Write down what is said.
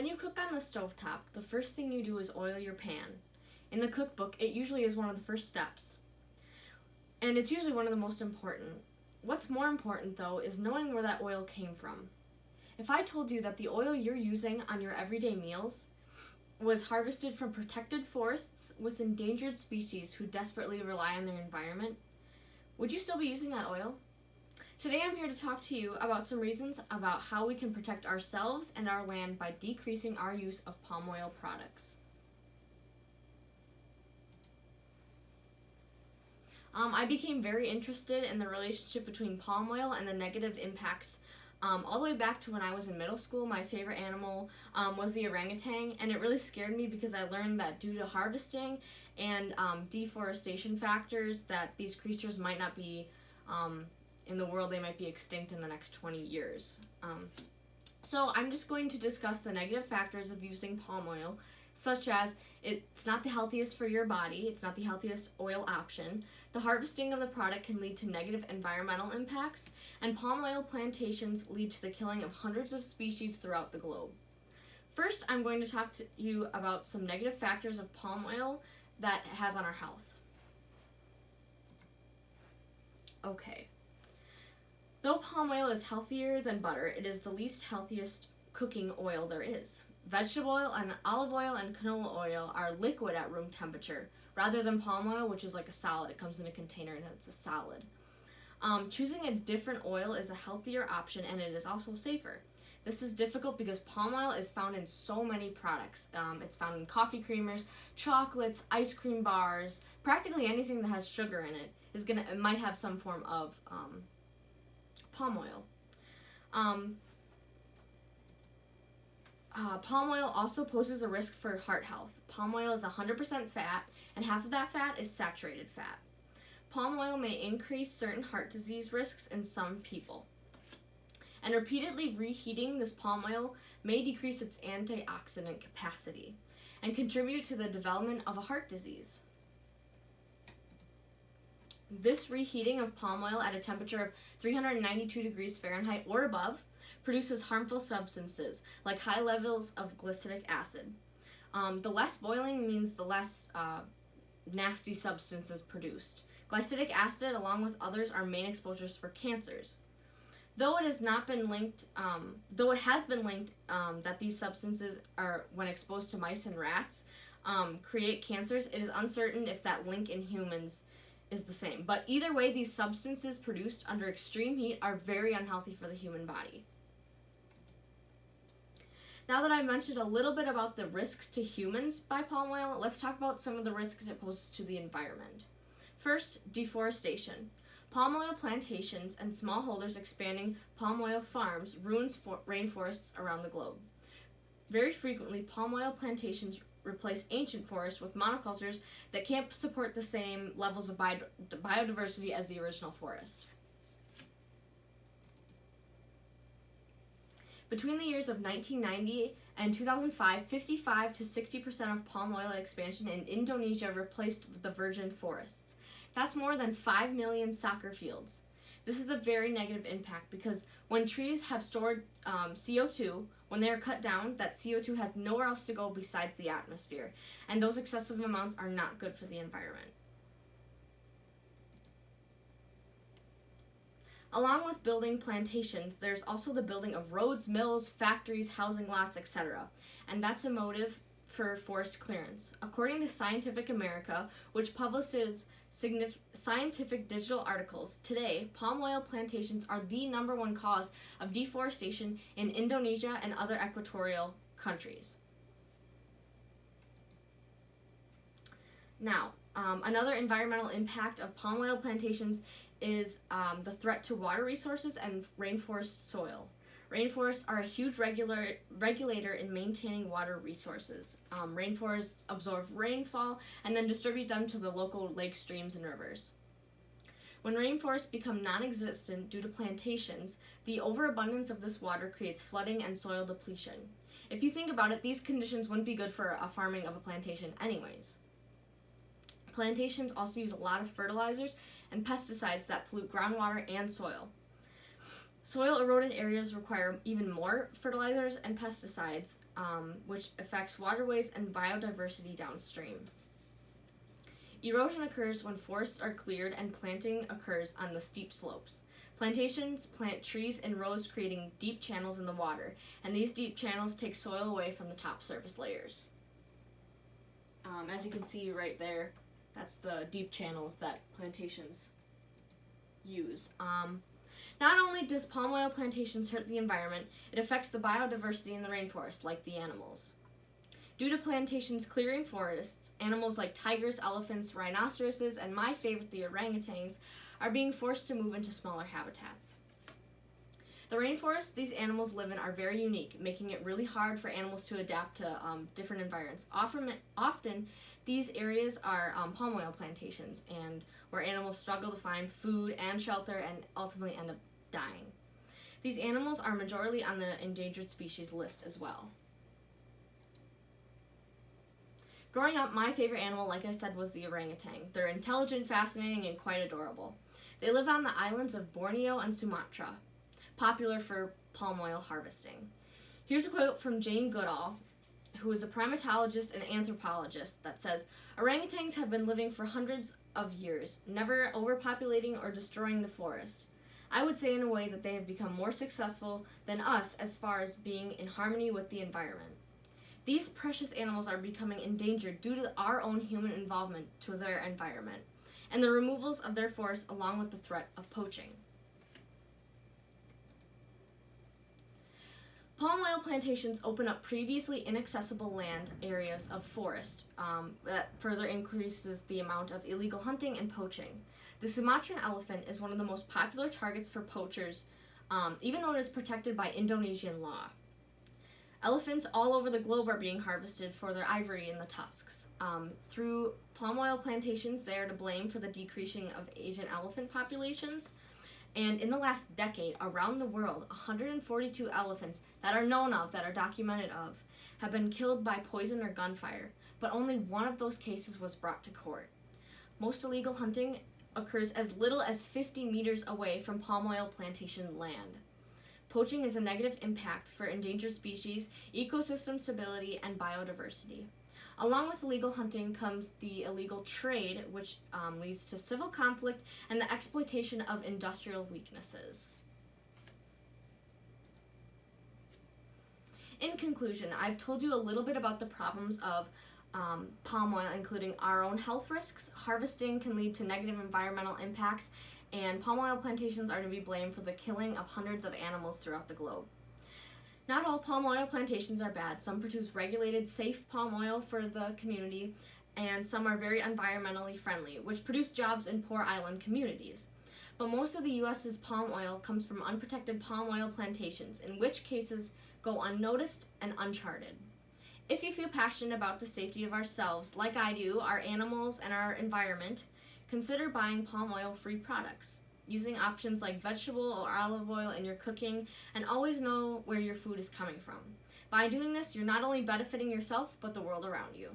When you cook on the stovetop, the first thing you do is oil your pan. In the cookbook, it usually is one of the first steps. And it's usually one of the most important. What's more important, though, is knowing where that oil came from. If I told you that the oil you're using on your everyday meals was harvested from protected forests with endangered species who desperately rely on their environment, would you still be using that oil? Today I'm here to talk to you about some reasons about how we can protect ourselves and our land by decreasing our use of palm oil products. I became very interested in the relationship between palm oil and the negative impacts all the way back to when I was in middle school. My favorite animal was the orangutan, and it really scared me because I learned that due to harvesting and deforestation factors that these creatures might not be in the world. They might be extinct in the next 20 years. So I'm just going to discuss the negative factors of using palm oil, such as it's not the healthiest for your body, it's not the healthiest oil option, the harvesting of the product can lead to negative environmental impacts, and palm oil plantations lead to the killing of hundreds of species throughout the globe. First, I'm going to talk to you about some negative factors of palm oil that it has on our health. Okay. Though palm oil is healthier than butter, it is the least healthiest cooking oil there is. Vegetable oil and olive oil and canola oil are liquid at room temperature, rather than palm oil, which is like a solid. It comes in a container and it's a solid. Choosing a different oil is a healthier option, and it is also safer. This is difficult because palm oil is found in so many products. It's found in coffee creamers, chocolates, ice cream bars, practically anything that has sugar in it it might have some form of palm oil. Palm oil also poses a risk for heart health. Palm oil is 100% fat, and half of that fat is saturated fat. Palm oil may increase certain heart disease risks in some people. And repeatedly reheating this palm oil may decrease its antioxidant capacity and contribute to the development of a heart disease. This reheating of palm oil at a temperature of 392 degrees Fahrenheit or above produces harmful substances like high levels of glycidic acid. The less boiling means the less nasty substances produced. Glycidic acid, along with others, are main exposures for cancers. Though it has been linked that these substances are, when exposed to mice and rats, create cancers, it is uncertain if that link in humans is the same. But either way, these substances produced under extreme heat are very unhealthy for the human body. Now that I've mentioned a little bit about the risks to humans by palm oil, let's talk about some of the risks it poses to the environment. First, deforestation. Palm oil plantations and smallholders expanding palm oil farms ruins rainforests around the globe. Very frequently, palm oil plantations replace ancient forests with monocultures that can't support the same levels of biodiversity as the original forest. Between the years of 1990 and 2005, 55 to 60% of palm oil expansion in Indonesia replaced the virgin forests. That's more than 5 million soccer fields. This is a very negative impact because when trees have stored CO2, when they are cut down, that CO2 has nowhere else to go besides the atmosphere, and those excessive amounts are not good for the environment. Along with building plantations, there's also the building of roads, mills, factories, housing lots, etc. And that's a motive for forest clearance. According to Scientific America, which publishes scientific digital articles, today, palm oil plantations are the #1 cause of deforestation in Indonesia and other equatorial countries. Now, another environmental impact of palm oil plantations is the threat to water resources and rainforest soil. Rainforests are a huge regulator in maintaining water resources. Rainforests absorb rainfall and then distribute them to the local lakes, streams, and rivers. When rainforests become non-existent due to plantations, the overabundance of this water creates flooding and soil depletion. If you think about it, these conditions wouldn't be good for a farming of a plantation anyways. Plantations also use a lot of fertilizers and pesticides that pollute groundwater and soil. Soil eroded areas require even more fertilizers and pesticides, which affects waterways and biodiversity downstream. Erosion occurs when forests are cleared and planting occurs on the steep slopes. Plantations plant trees in rows, creating deep channels in the water, and these deep channels take soil away from the top surface layers. As you can see right there, that's the deep channels that plantations use. Not only does palm oil plantations hurt the environment, it affects the biodiversity in the rainforest, like the animals. Due to plantations clearing forests, animals like tigers, elephants, rhinoceroses, and my favorite, the orangutans, are being forced to move into smaller habitats. The rainforests these animals live in are very unique, making it really hard for animals to adapt to different environments. Often, these areas are palm oil plantations, and where animals struggle to find food and shelter and ultimately end up dying. These animals are majorly on the endangered species list as well. Growing up, my favorite animal, like I said, was the orangutan. They're intelligent, fascinating, and quite adorable. They live on the islands of Borneo and Sumatra, popular for palm oil harvesting. Here's a quote from Jane Goodall, who is a primatologist and anthropologist, that says, "Orangutans have been living for hundreds of years, never overpopulating or destroying the forest. I would say in a way that they have become more successful than us as far as being in harmony with the environment. These precious animals are becoming endangered due to our own human involvement to their environment, and the removals of their forests along with the threat of poaching." Palm oil plantations open up previously inaccessible land areas of forest that further increases the amount of illegal hunting and poaching. The Sumatran elephant is one of the most popular targets for poachers, even though it is protected by Indonesian law. Elephants all over the globe are being harvested for their ivory in the tusks. Through palm oil plantations, they are to blame for the decreasing of Asian elephant populations. And in the last decade, around the world, 142 elephants that are known of, that are documented of, have been killed by poison or gunfire, but only one of those cases was brought to court. Most illegal hunting occurs as little as 50 meters away from palm oil plantation land. Poaching is a negative impact for endangered species, ecosystem stability, and biodiversity. Along with illegal hunting comes the illegal trade, which leads to civil conflict and the exploitation of industrial weaknesses. In conclusion, I've told you a little bit about the problems of palm oil, including our own health risks. Harvesting can lead to negative environmental impacts, and palm oil plantations are to be blamed for the killing of hundreds of animals throughout the globe. Not all palm oil plantations are bad. Some produce regulated, safe palm oil for the community, and some are very environmentally friendly, which produce jobs in poor island communities. But most of the U.S.'s palm oil comes from unprotected palm oil plantations, in which cases go unnoticed and uncharted. If you feel passionate about the safety of ourselves, like I do, our animals, and our environment, consider buying palm oil-free products, using options like vegetable or olive oil in your cooking, and always know where your food is coming from. By doing this, you're not only benefiting yourself, but the world around you.